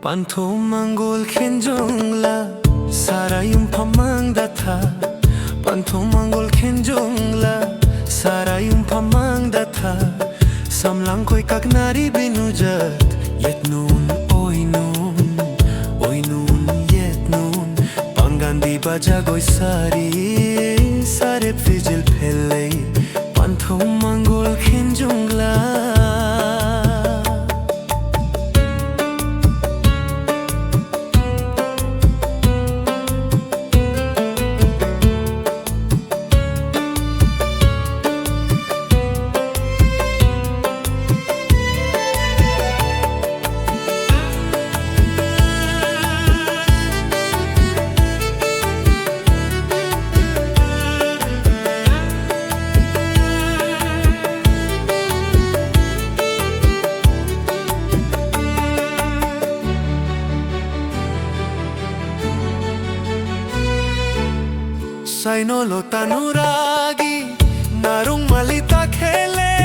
Panto manggol kenjongla sarayum pamang datha Panto manggol kenjongla sarayum pamang datha Samlang koi kak nari binujat yet nun oi nun yet nun Pangandi baja goi sari sare fijil phele Panto manggol kenjongla Sainolo tanuragi narung malita khele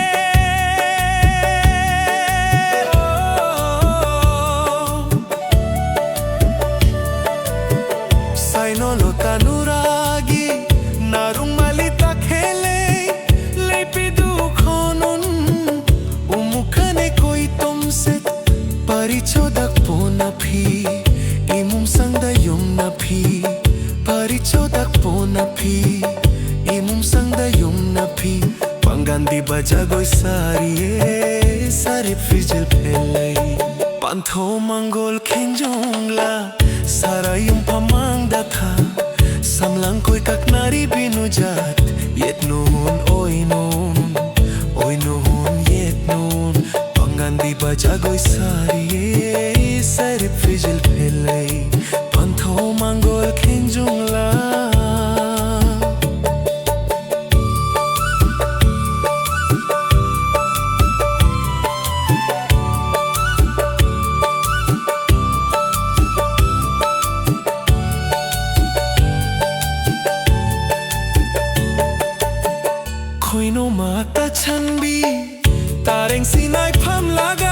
Sainolo tanuragi narung malita khele lepidu khonun umukane koi tomset parichodak pona phi imum sangda yum na phi Parichodak pona phi imum sangda yum na phi Pangandi baja goi sari sari fijil phele Pantho manggol khenjongla sarayum pamang datha Samlang koi kak nari binujat yet nun oi nun yet nun Pangandi baja goi sari sari fijil phele Pantho manggol khenjongla Khoino mata chanbi tareng sinai pham laga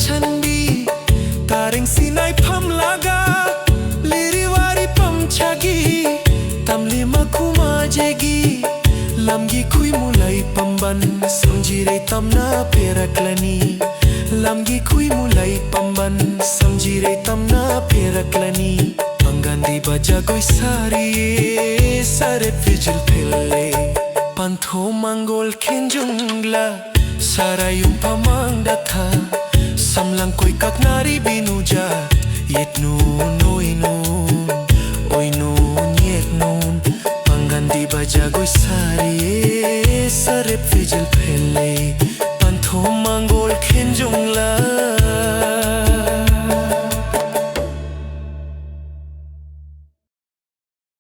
Chanbi tareng sinai pham laga liriwari pam chagi tamli makuma jegi lamgi khui mulai pamban samjire tamna peraklani lamgi khui mulai pamban samjire tamna peraklani Pangandi baja goi sari sare fijil phele Pantho manggol khenjongla sarayum pamang datha Samlang koi kak nari binujat yet nun oi nun yet nun Pangandi baja goi sari sare fijil phele